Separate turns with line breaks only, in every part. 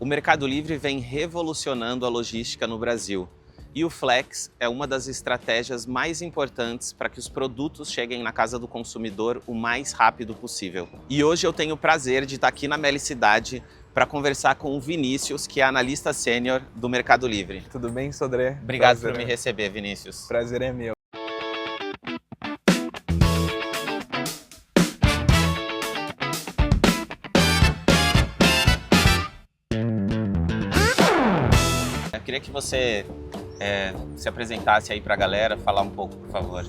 O Mercado Livre vem revolucionando a logística no Brasil. E o Flex é uma das estratégias mais importantes para que os produtos cheguem na casa do consumidor o mais rápido possível. E hoje eu tenho o prazer de estar aqui na Melicidade para conversar com o Vinícius, que é analista sênior do Mercado Livre.
Tudo bem, Sodré?
Obrigado por me receber, Vinícius.
Prazer é meu.
Eu queria que você se apresentasse aí para a galera, falar um pouco, por favor.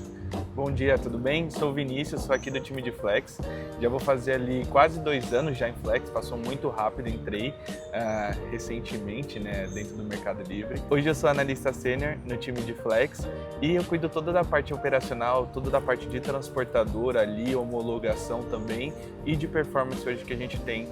Bom dia, tudo bem? Sou o Vinícius, sou aqui do time de Flex. Já vou fazer ali quase 2 anos já em Flex, passou muito rápido, entrei recentemente, né, dentro do Mercado Livre. Hoje eu sou analista sênior no time de Flex e eu cuido toda da parte operacional, toda da parte de transportadora ali, homologação também e de performance hoje que a gente tem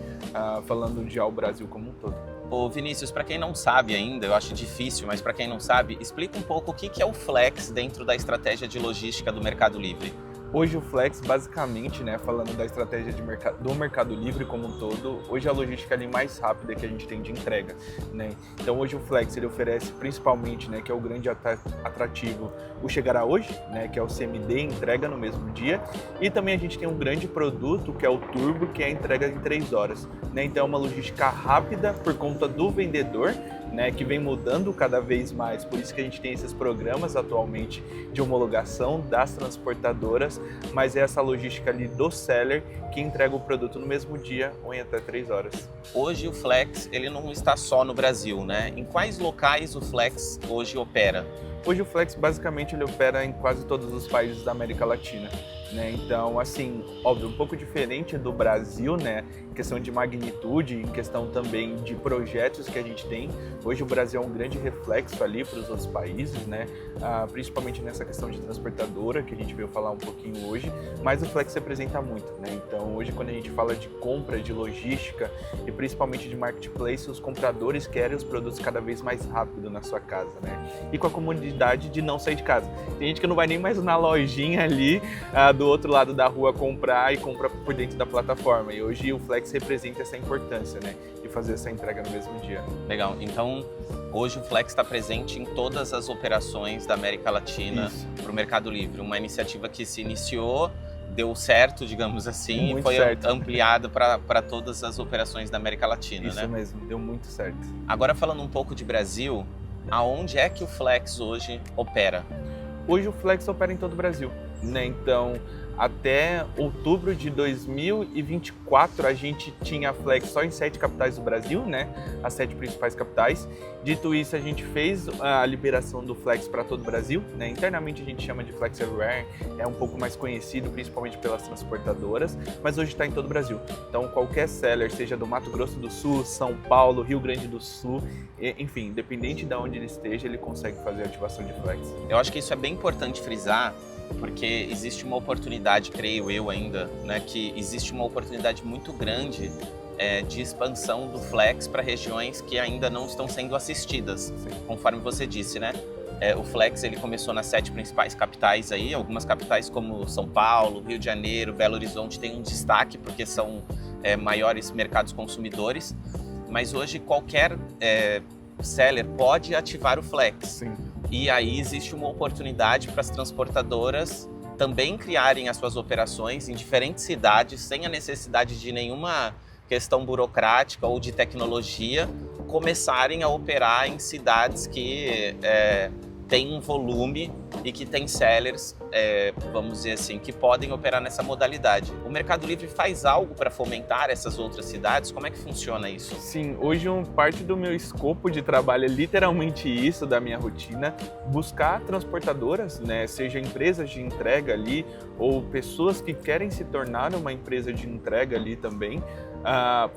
falando de ao Brasil como um todo.
Ô Vinícius, para quem não sabe ainda, eu acho difícil, mas para quem não sabe, explica um pouco o que é o Flex dentro da estratégia de logística do Mercado Livre.
Hoje o Flex, basicamente, né, falando da estratégia do Mercado Livre como um todo, hoje é a logística ali mais rápida que a gente tem de entrega, né? Então hoje o Flex ele oferece principalmente, né, que é o grande atrativo, o chegará hoje, né, que é o CMD, entrega no mesmo dia, e também a gente tem um grande produto que é o Turbo, que é a entrega em 3 horas, né? Então é uma logística rápida por conta do vendedor, né, que vem mudando cada vez mais, por isso que a gente tem esses programas atualmente de homologação das transportadoras, mas é essa logística ali do seller que entrega o produto no mesmo dia ou em até 3 horas.
Hoje o Flex ele não está só no Brasil, né? Em quais locais o Flex hoje opera?
Hoje o Flex basicamente ele opera em quase todos os países da América Latina, né? Então, assim, óbvio, um pouco diferente do Brasil, né? Em questão de magnitude, em questão também de projetos que a gente tem. Hoje o Brasil é um grande reflexo ali para os outros países, né? Principalmente nessa questão de transportadora, que a gente veio falar um pouquinho hoje, mas o Flex representa muito, né? Então, hoje quando a gente fala de compra, de logística e principalmente de marketplace, os compradores querem os produtos cada vez mais rápido na sua casa, né? E com a comodidade de não sair de casa. Tem gente que não vai nem mais na lojinha ali do outro lado da rua comprar e compra por dentro da plataforma. E hoje o Flex representa essa importância, né, de fazer essa entrega no mesmo dia.
Legal. Então, hoje o Flex está presente em todas as operações da América Latina para o Mercado Livre. Uma iniciativa que se iniciou, deu certo, digamos assim,
muito
e foi
certo.
ampliada para todas as operações da América Latina,
Isso
né?
mesmo, deu muito certo.
Agora falando um pouco de Brasil, aonde é que o Flex hoje opera?
Hoje o Flex opera em todo o Brasil, né? Então, até outubro de 2024, a gente tinha a Flex só em 7 capitais do Brasil, né? As 7 principais capitais. Dito isso, a gente fez a liberação do Flex para todo o Brasil, né? Internamente a gente chama de Flex Everywhere, é um pouco mais conhecido, principalmente pelas transportadoras, mas hoje está em todo o Brasil. Então, qualquer seller, seja do Mato Grosso do Sul, São Paulo, Rio Grande do Sul, enfim, independente de onde ele esteja, ele consegue fazer a ativação de Flex.
Eu acho que isso é bem importante frisar, porque existe uma oportunidade, creio eu ainda, né, que existe uma oportunidade muito grande de expansão do Flex para regiões que ainda não estão sendo assistidas, conforme você disse, né? O Flex ele começou nas 7 principais capitais aí, algumas capitais como São Paulo, Rio de Janeiro, Belo Horizonte tem um destaque porque são maiores mercados consumidores, mas hoje qualquer seller pode ativar o Flex.
Sim.
E aí existe uma oportunidade para as transportadoras também criarem as suas operações em diferentes cidades, sem a necessidade de nenhuma questão burocrática ou de tecnologia, começarem a operar em cidades que têm um volume e que têm sellers, vamos dizer assim, que podem operar nessa modalidade. O Mercado Livre faz algo para fomentar essas outras cidades? Como é que funciona isso?
Sim, hoje parte do meu escopo de trabalho é literalmente isso, da minha rotina, buscar transportadoras, né, seja empresas de entrega ali, ou pessoas que querem se tornar uma empresa de entrega ali também,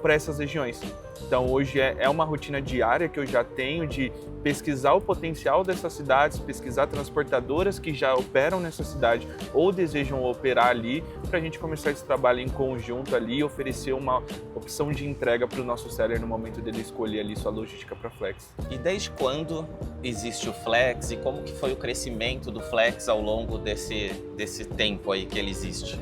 para essas regiões. Então hoje é uma rotina diária que eu já tenho de pesquisar o potencial dessas cidades, pesquisar transportadoras que já operam nessa cidade ou desejam operar ali, para a gente começar esse trabalho em conjunto ali e oferecer uma opção de entrega para o nosso seller no momento dele escolher ali sua logística para Flex.
E desde quando existe o Flex e como que foi o crescimento do Flex ao longo desse tempo aí que ele existe?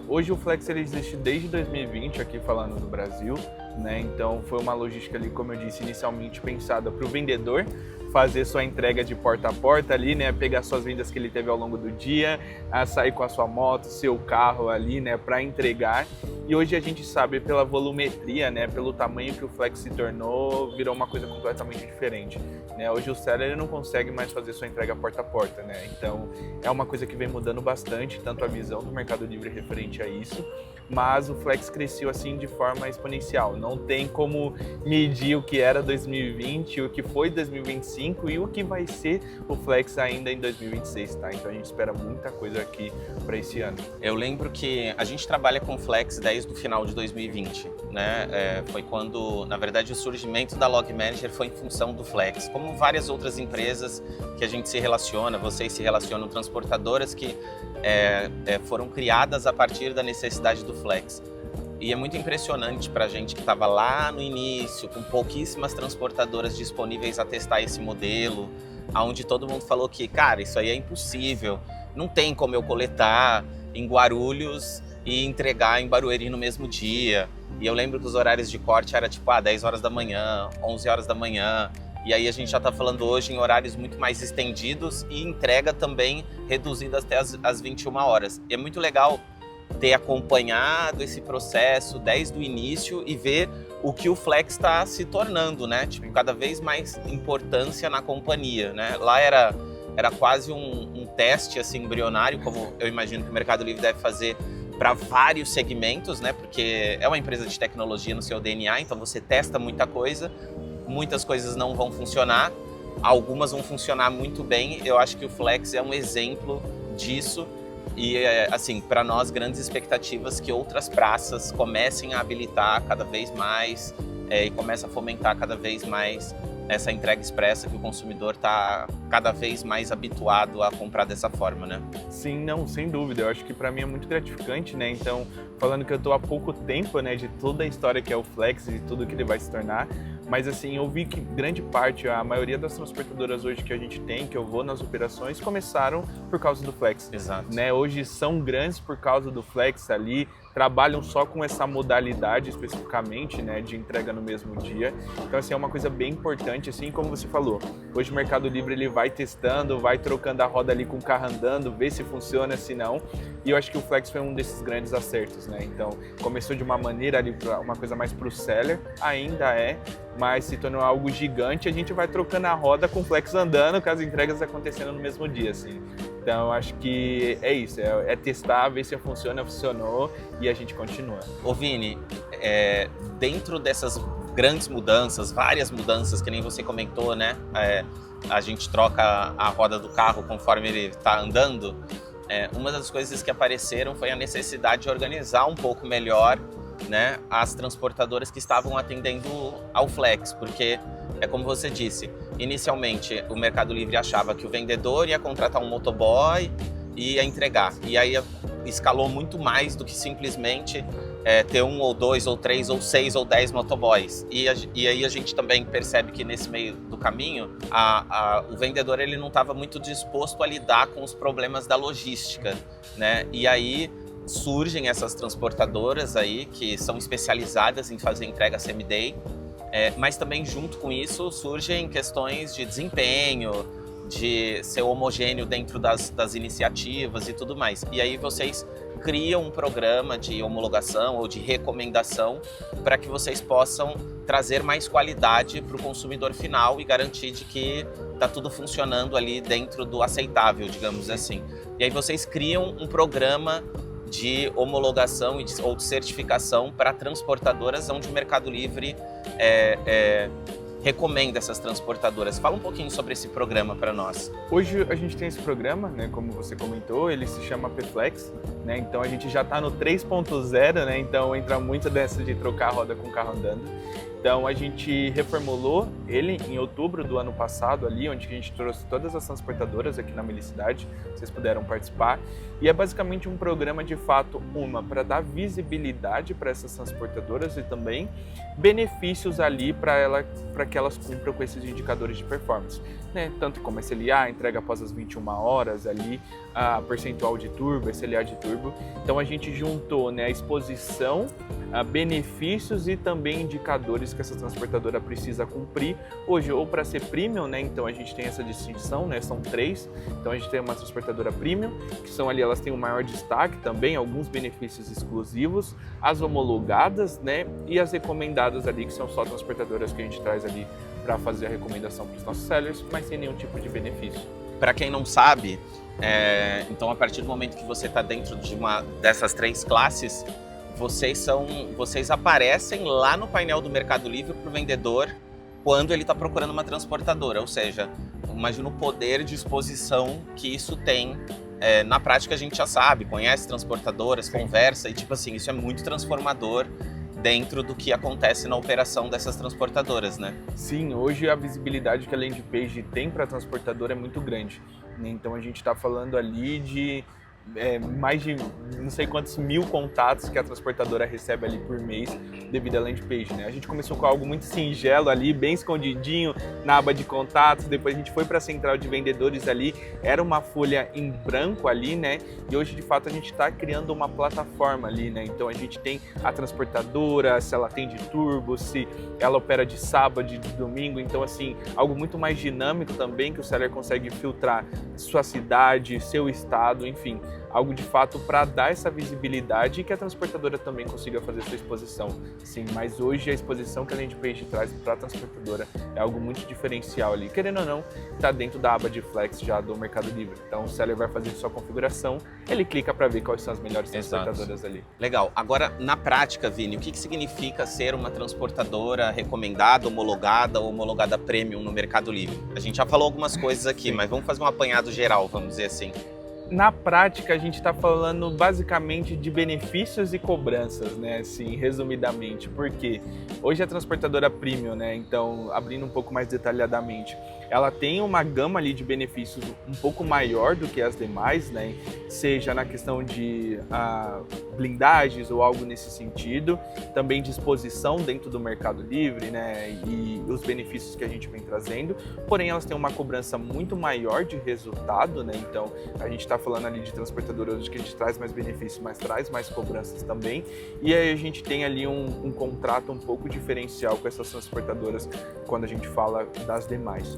Hoje o Flex ele existe desde 2020 aqui falando do Brasil, né? Então foi uma logística ali, como eu disse, inicialmente pensada para o vendedor fazer sua entrega de porta a porta ali, né? Pegar suas vendas que ele teve ao longo do dia, a sair com a sua moto, seu carro ali, né? Para entregar. E hoje a gente sabe pela volumetria, né? Pelo tamanho que o Flex se tornou, virou uma coisa completamente diferente, né? Hoje o seller ele não consegue mais fazer sua entrega porta a porta, né? Então é uma coisa que vem mudando bastante, tanto a visão do Mercado Livre referente a isso, mas o Flex cresceu assim de forma exponencial. Não tem como medir o que era 2020, o que foi 2025 e o que vai ser o Flex ainda em 2026, tá? Então a gente espera muita coisa aqui para esse ano.
Eu lembro que a gente trabalha com Flex desde o final de 2020, né? Foi quando, na verdade, o surgimento da Log Manager foi em função do Flex. Como várias outras empresas que a gente se relaciona, vocês se relacionam, transportadoras que foram criadas a partir da necessidade do Flex. E é muito impressionante para a gente que estava lá no início, com pouquíssimas transportadoras disponíveis a testar esse modelo, onde todo mundo falou que, cara, isso aí é impossível, não tem como eu coletar em Guarulhos e entregar em Barueri no mesmo dia. E eu lembro que os horários de corte era tipo 10 horas da manhã, 11 horas da manhã. E aí a gente já está falando hoje em horários muito mais estendidos e entrega também reduzida até as 21 horas. E é muito legal ter acompanhado esse processo desde o início e ver o que o Flex está se tornando, né? Tipo, cada vez mais importância na companhia, né? Lá era quase um teste assim, embrionário, como eu imagino que o Mercado Livre deve fazer para vários segmentos, né? Porque é uma empresa de tecnologia no seu DNA, então você testa muita coisa, muitas coisas não vão funcionar, algumas vão funcionar muito bem. Eu acho que o Flex é um exemplo disso. E, assim, para nós, grandes expectativas que outras praças comecem a habilitar cada vez mais e comecem a fomentar cada vez mais essa entrega expressa que o consumidor está cada vez mais habituado a comprar dessa forma, né?
Sim, não, sem dúvida. Eu acho que para mim é muito gratificante, né? Então, falando que eu estou há pouco tempo, né, de toda a história que é o Flex e tudo que ele vai se tornar, mas assim, eu vi que grande parte, a maioria das transportadoras hoje que a gente tem, que eu vou nas operações, começaram por causa do Flex.
Exato.
Né? Hoje são grandes por causa do Flex ali, trabalham só com essa modalidade especificamente, né, de entrega no mesmo dia. Então, assim, é uma coisa bem importante, assim como você falou. Hoje o Mercado Livre ele vai testando, vai trocando a roda ali com o carro andando, vê se funciona, se não. E eu acho que o Flex foi um desses grandes acertos, né? Então, começou de uma maneira ali, uma coisa mais pro seller, ainda é, mas se tornou algo gigante. A gente vai trocando a roda com o Flex andando, com as entregas acontecendo no mesmo dia, assim. Então, acho que é isso, é testar, ver se funcionou e a gente continua.
Ô Vini, dentro dessas grandes mudanças, várias mudanças, que nem você comentou, né? A gente troca a roda do carro conforme ele está andando. Uma das coisas que apareceram foi a necessidade de organizar um pouco melhor, né, as transportadoras que estavam atendendo ao Flex, porque é como você disse, inicialmente o Mercado Livre achava que o vendedor ia contratar um motoboy e ia entregar, e aí escalou muito mais do que simplesmente ter 1 ou 2 ou 3 ou 6 ou 10 motoboys. E aí a gente também percebe que nesse meio do caminho o vendedor ele não estava muito disposto a lidar com os problemas da logística, né? E aí surgem essas transportadoras aí que são especializadas em fazer entrega same-day, mas também junto com isso surgem questões de desempenho, de ser homogêneo dentro das iniciativas e tudo mais. E aí vocês criam um programa de homologação ou de recomendação para que vocês possam trazer mais qualidade para o consumidor final e garantir de que está tudo funcionando ali dentro do aceitável, digamos assim. E aí vocês criam um programa de homologação ou de certificação para transportadoras, onde o Mercado Livre recomenda essas transportadoras. Fala um pouquinho sobre esse programa para nós.
Hoje a gente tem esse programa, né, como você comentou, ele se chama PFlex, né, então a gente já está no 3.0, né, então entra muito dessa de trocar a roda com o carro andando. Então a gente reformulou ele em outubro do ano passado ali, onde a gente trouxe todas as transportadoras aqui na Melicidade, vocês puderam participar. E é basicamente um programa de fato, para dar visibilidade para essas transportadoras e também benefícios ali para que elas cumpram com esses indicadores de performance. né? Tanto como SLA, entrega após as 21 horas ali, a percentual de turbo, SLA de turbo. Então a gente juntou, né, a exposição, benefícios e também indicadores que essa transportadora precisa cumprir. Hoje, ou para ser premium, né? Então a gente tem essa distinção, né? São 3. Então a gente tem uma transportadora premium, que são ali, elas têm o maior destaque também, alguns benefícios exclusivos, as homologadas, né? E as recomendadas ali, que são só transportadoras que a gente traz ali para fazer a recomendação para os nossos sellers, mas sem nenhum tipo de benefício.
Para quem não sabe, então a partir do momento que você está dentro de uma dessas 3 classes, vocês aparecem lá no painel do Mercado Livre para o vendedor quando ele está procurando uma transportadora, ou seja, imagina o poder de exposição que isso tem. Na prática a gente já sabe, conhece transportadoras, conversa e tipo assim, isso é muito transformador dentro do que acontece na operação dessas transportadoras, né?
Sim, hoje a visibilidade que a landing page tem para a transportadora é muito grande, né? Então a gente está falando ali de mais de não sei quantos mil contatos que a transportadora recebe ali por mês devido à landing page, né? A gente começou com algo muito singelo ali, bem escondidinho na aba de contatos, depois a gente foi para a central de vendedores ali, era uma folha em branco ali, né? E hoje de fato a gente está criando uma plataforma ali, né? Então a gente tem a transportadora, se ela tem de turbo, se ela opera de sábado, de domingo, então assim, algo muito mais dinâmico também, que o seller consegue filtrar sua cidade, seu estado, enfim, algo de fato para dar essa visibilidade e que a transportadora também consiga fazer sua exposição. Sim, mas hoje a exposição que a landing page traz para a transportadora é algo muito diferencial ali. Querendo ou não, está dentro da aba de Flex já do Mercado Livre. Então o seller vai fazer sua configuração, ele clica para ver quais são as melhores transportadoras ali.
Legal. Agora, na prática, Vini, o que significa ser uma transportadora recomendada, homologada ou homologada premium no Mercado Livre? A gente já falou algumas coisas aqui,
Sim.
mas vamos fazer um apanhado geral, vamos dizer assim.
Na prática, a gente está falando basicamente de benefícios e cobranças, né? Assim, resumidamente, porque hoje a transportadora premium, né? Então, abrindo um pouco mais detalhadamente, ela tem uma gama ali de benefícios um pouco maior do que as demais, né? Seja na questão de blindagens ou algo nesse sentido, também disposição dentro do Mercado Livre, né? E os benefícios que a gente vem trazendo. Porém, elas têm uma cobrança muito maior de resultado, né? Então, a gente está falando ali de transportadora hoje que a gente traz mais benefícios, mas traz mais cobranças também. E aí a gente tem ali um contrato um pouco diferencial com essas transportadoras quando a gente fala das demais.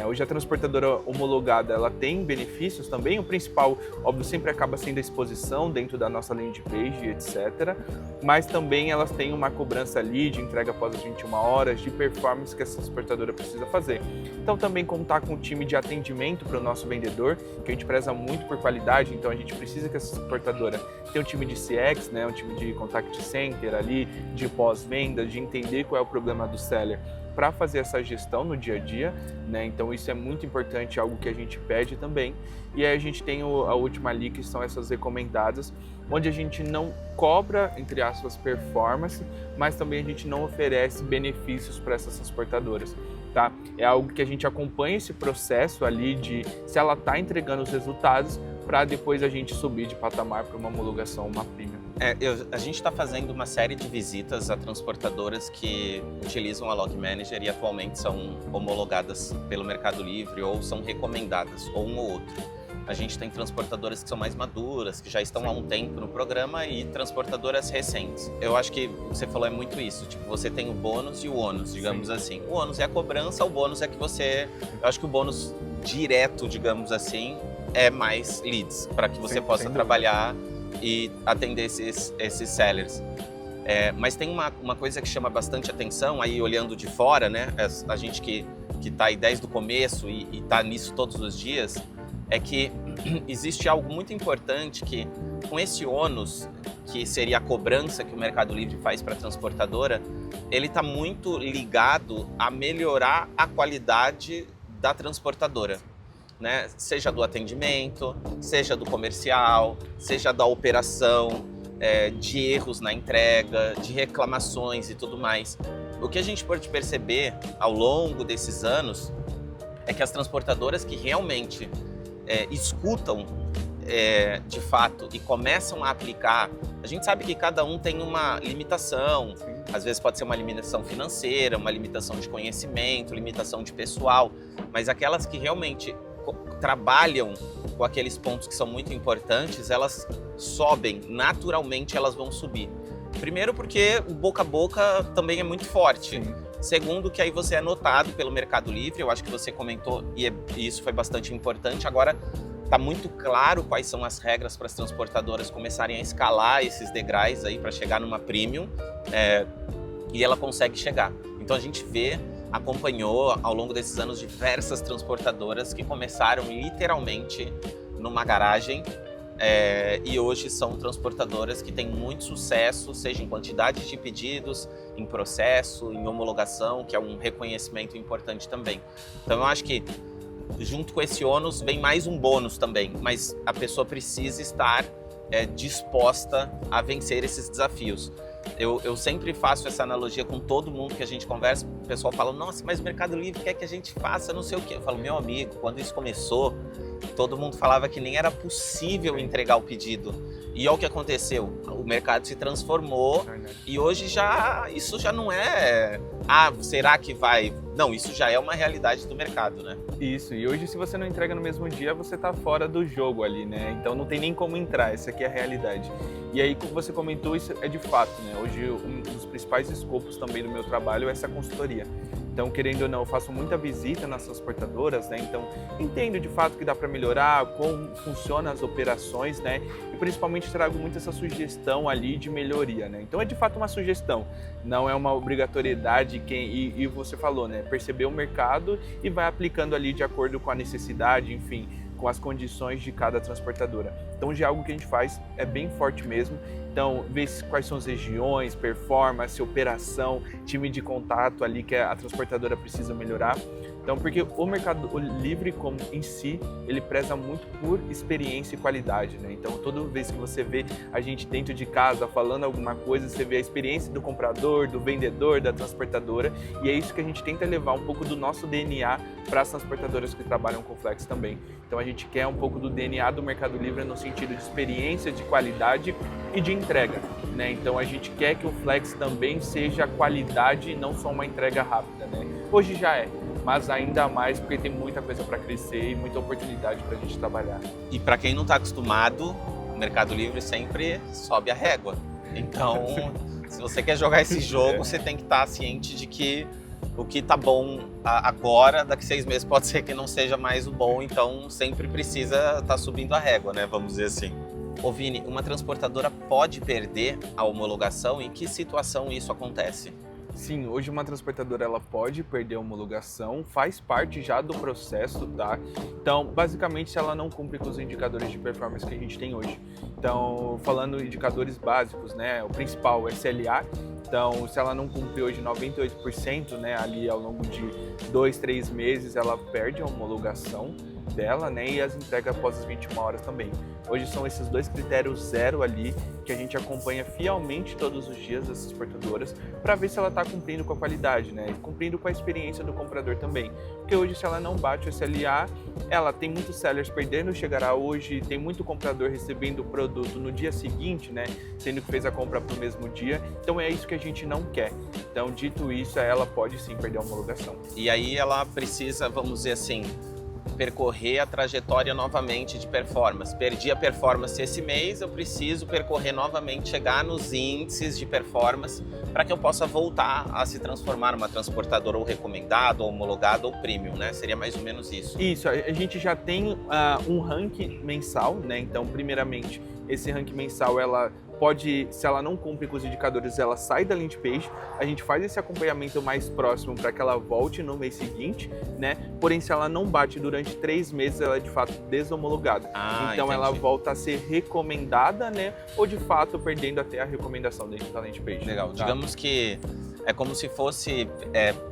Hoje a transportadora homologada, ela tem benefícios também, o principal, óbvio, sempre acaba sendo a exposição dentro da nossa landing page, etc. Mas também elas têm uma cobrança ali de entrega após as 21 horas, de performance que essa transportadora precisa fazer. Então também contar com um time de atendimento para o nosso vendedor, que a gente preza muito por qualidade, então a gente precisa que essa transportadora tenha um time de CX, né, um time de contact center ali, de pós-venda, de entender qual é o problema do seller, para fazer essa gestão no dia a dia, né? Então isso é muito importante, algo que a gente pede também. E aí a gente tem a última ali, que são essas recomendadas, onde a gente não cobra, entre aspas, performance, mas também a gente não oferece benefícios para essas transportadoras, tá? É algo que a gente acompanha esse processo ali de se ela está entregando os resultados, para depois a gente subir de patamar para uma homologação, uma premium.
A gente está fazendo uma série de visitas a transportadoras que utilizam a Log Manager e atualmente são homologadas pelo Mercado Livre ou são recomendadas, ou um ou outro. A gente tem transportadoras que são mais maduras, que já estão há um tempo no programa, e transportadoras recentes. Eu acho que você falou é muito isso, tipo, você tem o bônus e o ônus, digamos assim. O ônus é a cobrança, o bônus é que você... Eu acho que o bônus direto, digamos assim, é mais leads, para que você possa trabalhar e atender esses sellers. Mas tem uma coisa que chama bastante atenção, aí olhando de fora, né? A gente que está aí desde o começo e está nisso todos os dias, é que existe algo muito importante que, com esse ônus, que seria a cobrança que o Mercado Livre faz para a transportadora, ele está muito ligado a melhorar a qualidade da transportadora, né? Seja do atendimento, seja do comercial, seja da operação, de erros na entrega, de reclamações e tudo mais. O que a gente pode perceber ao longo desses anos é que as transportadoras que realmente escutam de fato e começam a aplicar, a gente sabe que cada um tem uma limitação, Às vezes pode ser uma limitação financeira, uma limitação de conhecimento, limitação de pessoal, mas aquelas que realmente trabalham com aqueles pontos que são muito importantes, elas sobem, naturalmente elas vão subir. Primeiro porque o boca a boca também é muito forte.
Sim.
Segundo, que aí você é notado pelo Mercado Livre, eu acho que você comentou e isso foi bastante importante. Agora está muito claro quais são as regras para as transportadoras começarem a escalar esses degraus aí para chegar numa premium, e ela consegue chegar. Então a gente acompanhou ao longo desses anos diversas transportadoras que começaram literalmente numa garagem, e hoje são transportadoras que têm muito sucesso, seja em quantidade de pedidos, em processo, em homologação, que é um reconhecimento importante também. Então eu acho que junto com esse ônus vem mais um bônus também, mas a pessoa precisa estar disposta a vencer esses desafios. Eu sempre faço essa analogia com todo mundo que a gente conversa. O pessoal fala, nossa, mas o Mercado Livre quer que a gente faça não sei o quê. Eu falo, meu amigo, quando isso começou, todo mundo falava que nem era possível entregar o pedido. E olha o que aconteceu, o mercado se transformou e hoje isso já não é, será que vai? Não, isso já é uma realidade do mercado, né?
Isso, e hoje se você não entrega no mesmo dia, você tá fora do jogo ali, né? Então não tem nem como entrar, essa aqui é a realidade. E aí, como você comentou, isso é de fato, né? Hoje um dos principais escopos também do meu trabalho é essa consultoria. Então, querendo ou não, eu faço muita visita nas transportadoras, né? Então, entendo de fato que dá para melhorar, como funcionam as operações, né? E principalmente trago muito essa sugestão ali de melhoria, né? Então, é de fato uma sugestão, não é uma obrigatoriedade. E você falou, né? Perceber o mercado e vai aplicando ali de acordo com a necessidade, enfim, com as condições de cada transportadora. Então já é algo que a gente faz, é bem forte mesmo. Então, ver quais são as regiões, performance, operação, time de contato ali que a transportadora precisa melhorar. Então, porque o Mercado Livre como em si, ele preza muito por experiência e qualidade, né? Então, toda vez que você vê a gente dentro de casa falando alguma coisa, você vê a experiência do comprador, do vendedor, da transportadora, e é isso que a gente tenta levar um pouco do nosso DNA para as transportadoras que trabalham com Flex também. Então, a gente quer um pouco do DNA do Mercado Livre no sentido de experiência, de qualidade e de entrega, né? Então, a gente quer que o Flex também seja qualidade e não só uma entrega rápida, né? Hoje já é, mas ainda mais porque tem muita coisa para crescer e muita oportunidade para a gente trabalhar.
E para quem não está acostumado, o Mercado Livre sempre sobe a régua. Então, se você quer jogar esse jogo, você tem que estar ciente de que o que tá bom agora, daqui 6 meses pode ser que não seja mais o bom, então sempre precisa estar subindo a régua, né? Vamos dizer assim. Ô Vini, uma transportadora pode perder a homologação? Em que situação isso acontece?
Sim, hoje uma transportadora ela pode perder a homologação, faz parte já do processo, tá? Então, basicamente, se ela não cumpre com os indicadores de performance que a gente tem hoje. Então, falando indicadores básicos, né? O principal, o SLA. Então, se ela não cumprir hoje 98%, né? Ali ao longo de 2, 3 meses, ela perde a homologação dela, né? E as entregas após as 21 horas também. Hoje são esses 2 critérios zero ali que a gente acompanha fielmente todos os dias das transportadoras para ver se ela está cumprindo com a qualidade, né? E cumprindo com a experiência do comprador também. Porque hoje, se ela não bate o SLA, ela tem muitos sellers perdendo, chegará hoje, tem muito comprador recebendo o produto no dia seguinte, né? Sendo que fez a compra para o mesmo dia. Então é isso que a gente não quer. Então, dito isso, ela pode sim perder a homologação.
E aí ela precisa, vamos dizer assim, percorrer a trajetória novamente de performance. Perdi a performance esse mês, eu preciso percorrer novamente, chegar nos índices de performance para que eu possa voltar a se transformar numa transportadora ou recomendado, ou homologado ou premium, né? Seria mais ou menos isso.
Isso, a gente já tem um ranking mensal, né? Então, primeiramente, esse ranking mensal, ela pode, se ela não cumpre com os indicadores, ela sai da landing page, a gente faz esse acompanhamento mais próximo para que ela volte no mês seguinte, né? Porém, se ela não bate durante 3 meses, ela é de fato desomologada. Então, ela volta a ser recomendada, né? Ou de fato perdendo até a recomendação dentro da landing page.
Legal, tá? Digamos que é como se fosse,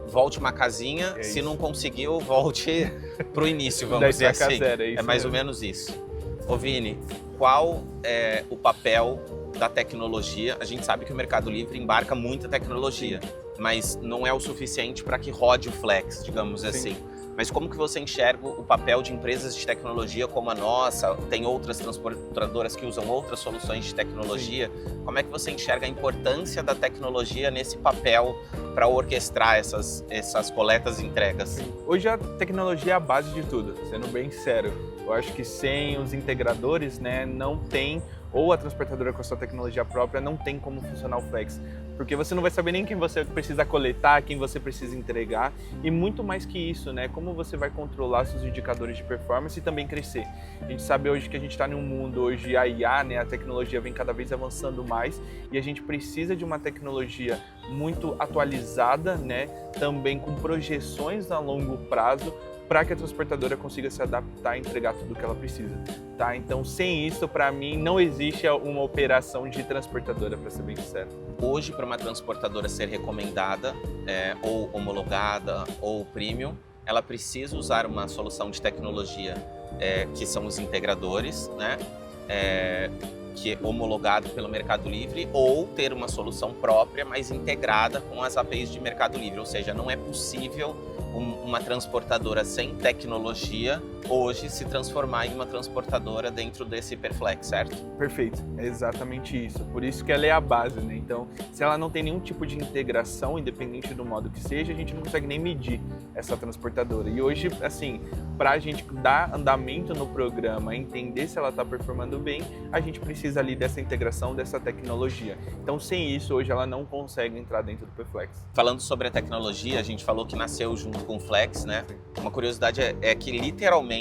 volte uma casinha, se não conseguiu, volte pro início, vamos dizer assim. É mais ou menos isso. Ô Vini, qual é o papel da tecnologia? A gente sabe que o Mercado Livre embarca muita tecnologia, mas não é o suficiente para que rode o Flex, digamos assim. mas como que você enxerga o papel de empresas de tecnologia como a nossa? Tem outras transportadoras que usam outras soluções de tecnologia. Sim. Como é que você enxerga a importância da tecnologia nesse papel para orquestrar essas coletas e entregas?
Sim. Hoje a tecnologia é a base de tudo, sendo bem sincero. Eu acho que sem os integradores, né, não tem, ou a transportadora com a sua tecnologia própria, não tem como funcionar o Flex. Porque você não vai saber nem quem você precisa coletar, quem você precisa entregar, e muito mais que isso, né, como você vai controlar seus indicadores de performance e também crescer. A gente sabe hoje que a gente está num mundo, hoje a IA, né, a tecnologia vem cada vez avançando mais, e a gente precisa de uma tecnologia muito atualizada, né, também com projeções a longo prazo, para que a transportadora consiga se adaptar e entregar tudo o que ela precisa, tá? Então, sem isso, para mim, não existe uma operação de transportadora, para ser bem sincero.
Hoje, para uma transportadora ser recomendada, ou homologada, ou premium, ela precisa usar uma solução de tecnologia, que são os integradores, né? Que é homologado pelo Mercado Livre, ou ter uma solução própria, mas integrada com as APIs de Mercado Livre. Ou seja, não é possível uma transportadora sem tecnologia hoje se transformar em uma transportadora dentro desse Hiperflex, certo?
Perfeito, é exatamente isso. Por isso que ela é a base, né? Então, se ela não tem nenhum tipo de integração, independente do modo que seja, a gente não consegue nem medir essa transportadora. E hoje, assim, para a gente dar andamento no programa, entender se ela está performando bem, a gente precisa ali dessa integração, dessa tecnologia. Então, sem isso, hoje ela não consegue entrar dentro do Hiperflex.
Falando sobre a tecnologia, a gente falou que nasceu junto com o Flex, né? Uma curiosidade é que literalmente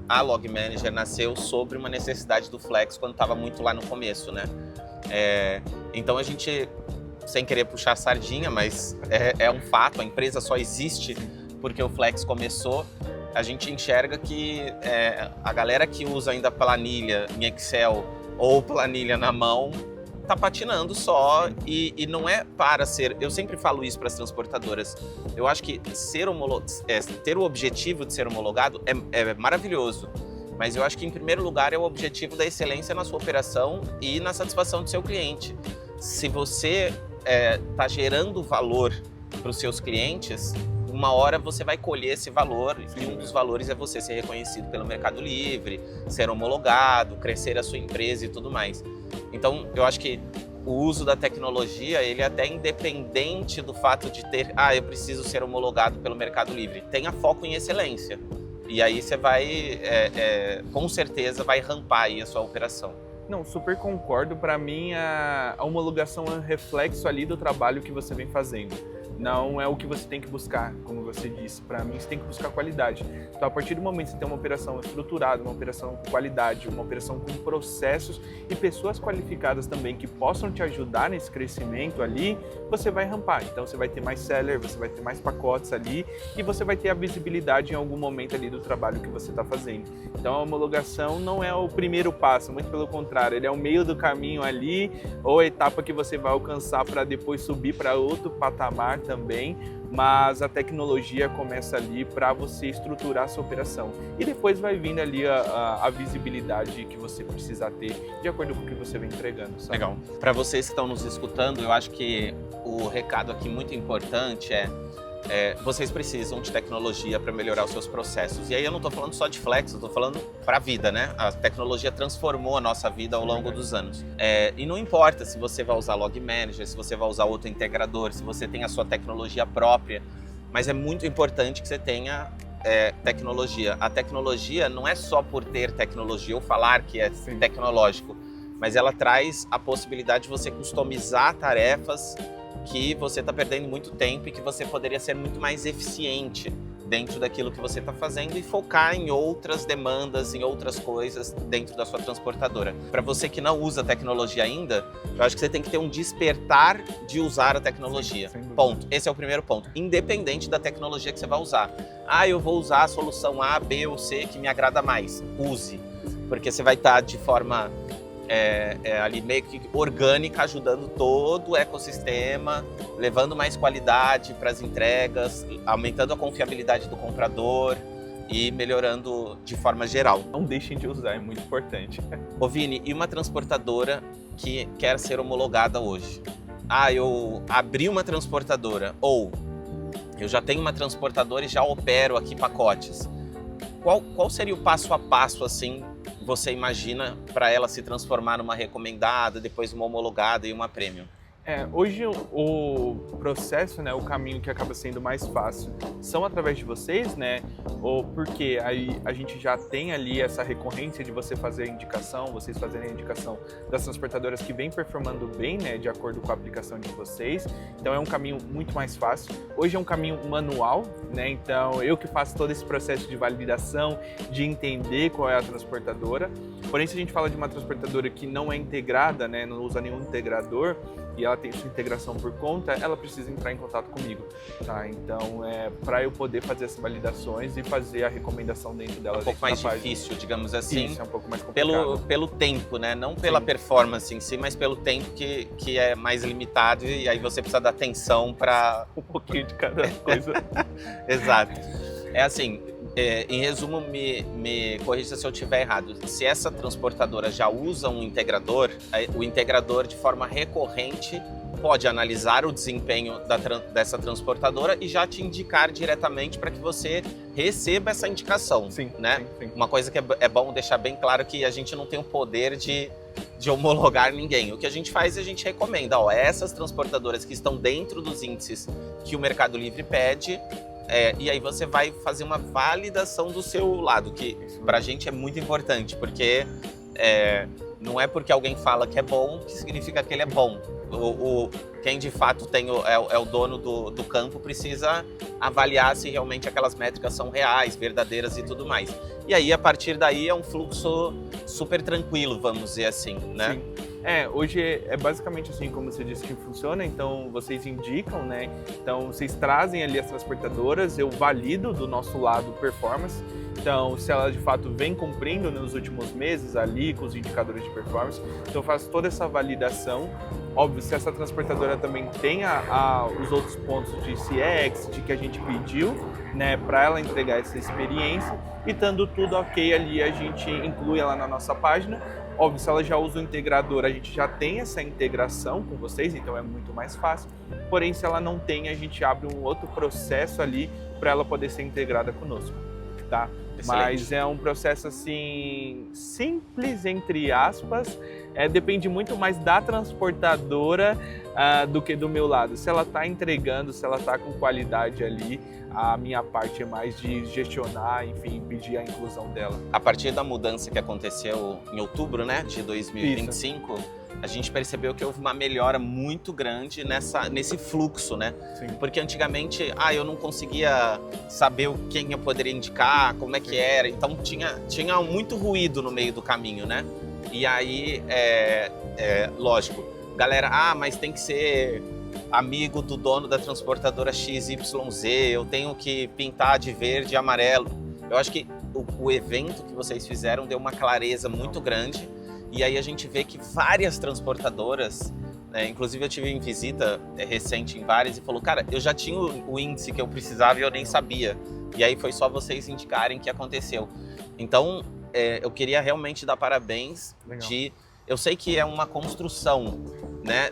a Log Manager nasceu sobre uma necessidade do Flex quando estava muito lá no começo, né? Então a gente, sem querer puxar a sardinha, mas é um fato, a empresa só existe porque o Flex começou. A gente enxerga que a galera que usa ainda planilha em Excel ou planilha na mão tá patinando só e não é para ser... Eu sempre falo isso para as transportadoras. Eu acho que ter o objetivo de ser homologado é maravilhoso, mas eu acho que em primeiro lugar é o objetivo da excelência na sua operação e na satisfação do seu cliente. Se você tá gerando valor para os seus clientes, uma hora você vai colher esse valor, e um dos valores é você ser reconhecido pelo Mercado Livre, ser homologado, crescer a sua empresa e tudo mais. Então, eu acho que o uso da tecnologia, ele é até independente do fato de ter, eu preciso ser homologado pelo Mercado Livre. Tenha foco em excelência. E aí você vai, com certeza, vai rampar aí a sua operação.
Não, super concordo. Para mim, a homologação é um reflexo ali do trabalho que você vem fazendo. Não é o que você tem que buscar, como você disse. Para mim, você tem que buscar qualidade. Então, a partir do momento que você tem uma operação estruturada, uma operação com qualidade, uma operação com processos e pessoas qualificadas também que possam te ajudar nesse crescimento ali, você vai rampar. Então, você vai ter mais seller, você vai ter mais pacotes ali e você vai ter a visibilidade em algum momento ali do trabalho que você está fazendo. Então, a homologação não é o primeiro passo, muito pelo contrário, ele é o meio do caminho ali ou a etapa que você vai alcançar para depois subir para outro patamar também, mas a tecnologia começa ali para você estruturar a sua operação e depois vai vindo ali a visibilidade que você precisa ter de acordo com o que você vem entregando. Sabe?
Legal. Para vocês que estão nos escutando, eu acho que o recado aqui muito importante vocês precisam de tecnologia para melhorar os seus processos. E aí eu não estou falando só de Flex, eu estou falando para a vida, né? A tecnologia transformou a nossa vida ao longo dos anos. E não importa se você vai usar Log Manager, se você vai usar outro integrador, se você tem a sua tecnologia própria, mas é muito importante que você tenha tecnologia. A tecnologia não é só por ter tecnologia ou falar que é tecnológico, mas ela traz a possibilidade de você customizar tarefas que você está perdendo muito tempo e que você poderia ser muito mais eficiente dentro daquilo que você está fazendo e focar em outras demandas, em outras coisas dentro da sua transportadora. Para você que não usa tecnologia ainda, eu acho que você tem que ter um despertar de usar a tecnologia. Ponto. Esse é o primeiro ponto. Independente da tecnologia que você vai usar. Eu vou usar a solução A, B ou C que me agrada mais. Use. Porque você vai estar de forma... ali meio que orgânica, ajudando todo o ecossistema, levando mais qualidade para as entregas, aumentando a confiabilidade do comprador e melhorando de forma geral.
Não deixem de usar, é muito importante.
Ô Vini, e uma transportadora que quer ser homologada hoje? Eu abri uma transportadora, ou eu já tenho uma transportadora e já opero aqui pacotes. Qual seria o passo a passo, assim, você imagina para ela se transformar numa recomendada, depois uma homologada e uma premium?
Hoje o processo, né, o caminho que acaba sendo mais fácil são através de vocês, né? Ou porque aí a gente já tem ali essa recorrência de você fazer a indicação, vocês fazerem a indicação das transportadoras que vem performando bem, né, de acordo com a aplicação de vocês. Então é um caminho muito mais fácil. Hoje é um caminho manual, né? Então eu que faço todo esse processo de validação, de entender qual é a transportadora. Porém, se a gente fala de uma transportadora que não é integrada, né, não usa nenhum integrador, e ela tem sua integração por conta, ela precisa entrar em contato comigo, tá? Então, para eu poder fazer essas validações e fazer a recomendação dentro dela.
É um pouco mais difícil, digamos assim.
Isso, é um pouco mais complicado.
Pelo tempo, né? Não pela performance em si, mas pelo tempo que é mais limitado e aí você precisa dar atenção para
um pouquinho de cada coisa.
Exato. É assim, em resumo, me corrija se eu estiver errado. Se essa transportadora já usa um integrador, o integrador de forma recorrente pode analisar o desempenho dessa transportadora e já te indicar diretamente para que você receba essa indicação.
Sim,
né?
Sim.
Uma coisa que é bom deixar bem claro que a gente não tem o poder de homologar ninguém. O que a gente faz, a gente recomenda. Essas transportadoras que estão dentro dos índices que o Mercado Livre pede, e aí você vai fazer uma validação do seu lado, que pra gente é muito importante, porque não é porque alguém fala que é bom que significa que ele é bom. Quem de fato é o dono do campo precisa avaliar se realmente aquelas métricas são reais, verdadeiras e tudo mais. E aí, a partir daí, é um fluxo super tranquilo, vamos dizer assim, né?
Sim. Hoje é basicamente assim como você disse que funciona, então vocês indicam, né? Então vocês trazem ali as transportadoras, eu valido do nosso lado performance. Então, se ela de fato vem cumprindo nos últimos meses ali com os indicadores de performance, então eu faço toda essa validação. Óbvio, se essa transportadora também tem os outros pontos de CX, de que a gente pediu, né, para ela entregar essa experiência, e estando tudo ok ali, a gente inclui ela na nossa página. Óbvio, se ela já usa o integrador, a gente já tem essa integração com vocês, então é muito mais fácil. Porém, se ela não tem, a gente abre um outro processo ali para ela poder ser integrada conosco, tá?
Excelente.
Mas é um processo assim simples, entre aspas. Depende muito mais da transportadora do que do meu lado. Se ela está entregando, se ela está com qualidade ali, a minha parte é mais de gestionar, enfim, pedir a inclusão dela.
A partir da mudança que aconteceu em outubro, né, de 2025, Isso. A gente percebeu que houve uma melhora muito grande nesse fluxo, né?
Sim.
Porque antigamente, eu não conseguia saber quem eu poderia indicar, como é que era, então tinha muito ruído no meio do caminho, né? E aí, lógico, galera, mas tem que ser amigo do dono da transportadora XYZ, eu tenho que pintar de verde e amarelo. Eu acho que o evento que vocês fizeram deu uma clareza muito grande, e aí a gente vê que várias transportadoras, inclusive eu tive em visita recente em várias e falou, cara, eu já tinha o índice que eu precisava e eu nem sabia. E aí foi só vocês indicarem que aconteceu. Então, eu queria realmente dar parabéns. Eu sei que é uma construção, né?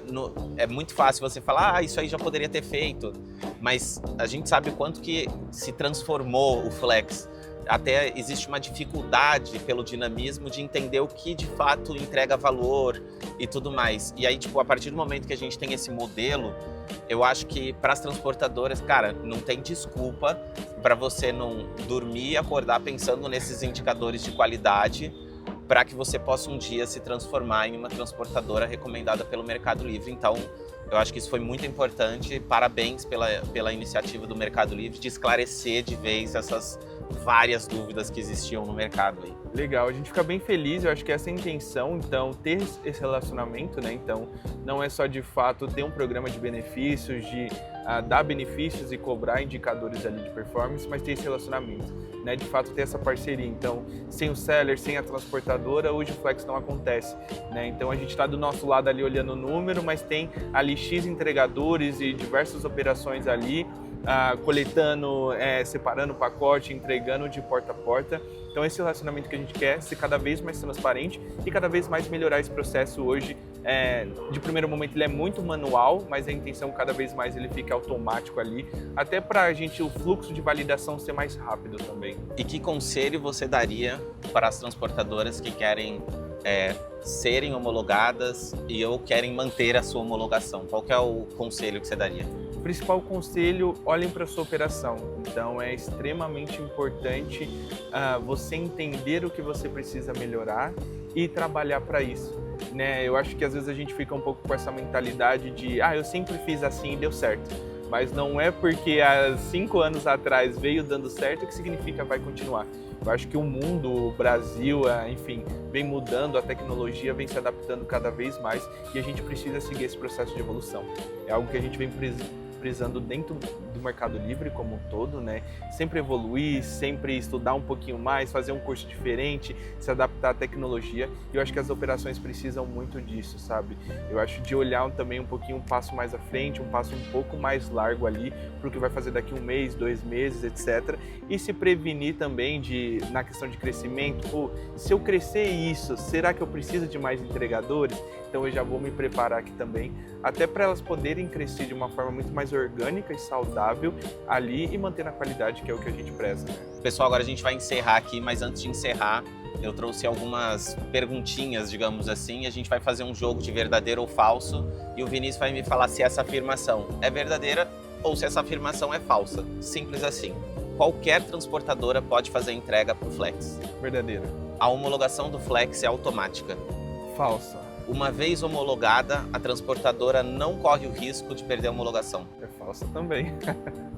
É muito fácil você falar, isso aí já poderia ter feito, mas a gente sabe o quanto que se transformou o Flex. Até existe uma dificuldade pelo dinamismo de entender o que de fato entrega valor e tudo mais. E aí, a partir do momento que a gente tem esse modelo, eu acho que para as transportadoras, cara, não tem desculpa para você não dormir e acordar pensando nesses indicadores de qualidade para que você possa um dia se transformar em uma transportadora recomendada pelo Mercado Livre. Então, eu acho que isso foi muito importante. Parabéns pela iniciativa do Mercado Livre de esclarecer de vez essas várias dúvidas que existiam no mercado aí.
Legal, a gente fica bem feliz, eu acho que essa é a intenção, então, ter esse relacionamento, né? Então, não é só de fato ter um programa de benefícios, de dar benefícios e cobrar indicadores ali de performance, mas ter esse relacionamento, né? De fato, ter essa parceria. Então, sem o seller, sem a transportadora, hoje o Flex não acontece, né? Então, a gente está do nosso lado ali olhando o número, mas tem ali X entregadores e diversas operações ali, coletando, separando o pacote, entregando de porta a porta. Então esse relacionamento que a gente quer ser cada vez mais transparente e cada vez mais melhorar esse processo hoje de primeiro momento ele é muito manual, mas a intenção cada vez mais ele fica automático ali, até para a gente o fluxo de validação ser mais rápido também.
E que conselho você daria para as transportadoras que querem serem homologadas ou querem manter a sua homologação? Qual que é o conselho que você daria?
O principal conselho, olhem para a sua operação. Então é extremamente importante você entender o que você precisa melhorar e trabalhar para isso. Né? Eu acho que às vezes a gente fica um pouco com essa mentalidade de eu sempre fiz assim e deu certo. Mas não é porque há 5 anos atrás veio dando certo que significa vai continuar. Eu acho que o mundo, o Brasil, enfim, vem mudando, a tecnologia vem se adaptando cada vez mais e a gente precisa seguir esse processo de evolução. É algo que a gente vem prisando dentro do Mercado Livre como um todo, né? Sempre evoluir, sempre estudar um pouquinho mais, fazer um curso diferente, se adaptar à tecnologia. E eu acho que as operações precisam muito disso, sabe? Eu acho de olhar também um pouquinho, um passo mais à frente, um passo um pouco mais largo ali, para o que vai fazer daqui 1 mês, 2 meses, etc. E se prevenir também na questão de crescimento. Se eu crescer isso, será que eu preciso de mais entregadores? Então eu já vou me preparar aqui também, até para elas poderem crescer de uma forma muito mais orgânica e saudável ali e manter a qualidade, que é o que a gente preza. Né?
Pessoal, agora a gente vai encerrar aqui, mas antes de encerrar, eu trouxe algumas perguntinhas, digamos assim, a gente vai fazer um jogo de verdadeiro ou falso e o Vinícius vai me falar se essa afirmação é verdadeira ou se essa afirmação é falsa. Simples assim. Qualquer transportadora pode fazer entrega para o Flex.
Verdadeira.
A homologação do Flex é automática.
Falsa.
Uma vez homologada, a transportadora não corre o risco de perder a homologação.
É falsa também.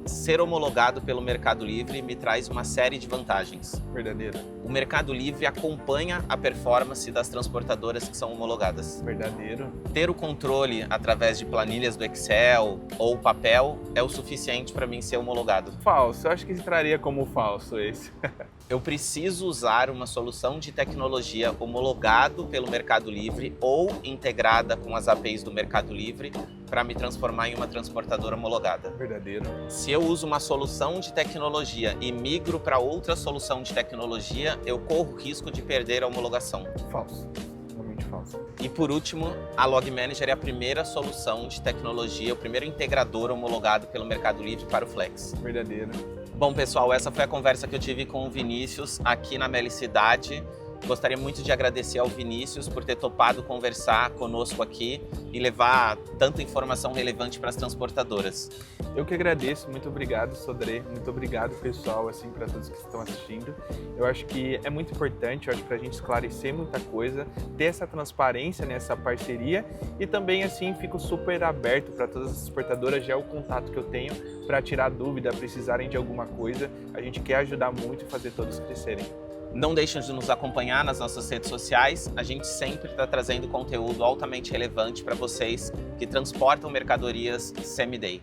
Ser homologado pelo Mercado Livre me traz uma série de vantagens.
Verdadeira.
O Mercado Livre acompanha a performance das transportadoras que são homologadas.
Verdadeiro.
Ter o controle através de planilhas do Excel ou papel é o suficiente para mim ser homologado.
Falso. Eu acho que entraria como falso esse.
Eu preciso usar uma solução de tecnologia homologado pelo Mercado Livre ou integrada com as APIs do Mercado Livre para me transformar em uma transportadora homologada.
Verdadeiro.
Se eu uso uma solução de tecnologia e migro para outra solução de tecnologia, eu corro o risco de perder a homologação.
Falso. Totalmente falso.
E por último, a Log Manager é a primeira solução de tecnologia, o primeiro integrador homologado pelo Mercado Livre para o Flex.
Verdadeiro.
Bom, pessoal, essa foi a conversa que eu tive com o Vinícius aqui na Melicidade. Gostaria muito de agradecer ao Vinícius por ter topado conversar conosco aqui e levar tanta informação relevante para as transportadoras.
Eu que agradeço, muito obrigado, Sodré, muito obrigado, pessoal, assim, para todos que estão assistindo. Eu acho que é muito importante, eu acho, para a gente esclarecer muita coisa, ter essa transparência nessa parceria e também, assim, fico super aberto para todas as transportadoras, já é o contato que eu tenho para tirar dúvida, precisarem de alguma coisa. A gente quer ajudar muito e fazer todos crescerem.
Não deixem de nos acompanhar nas nossas redes sociais. A gente sempre está trazendo conteúdo altamente relevante para vocês que transportam mercadorias semi-day.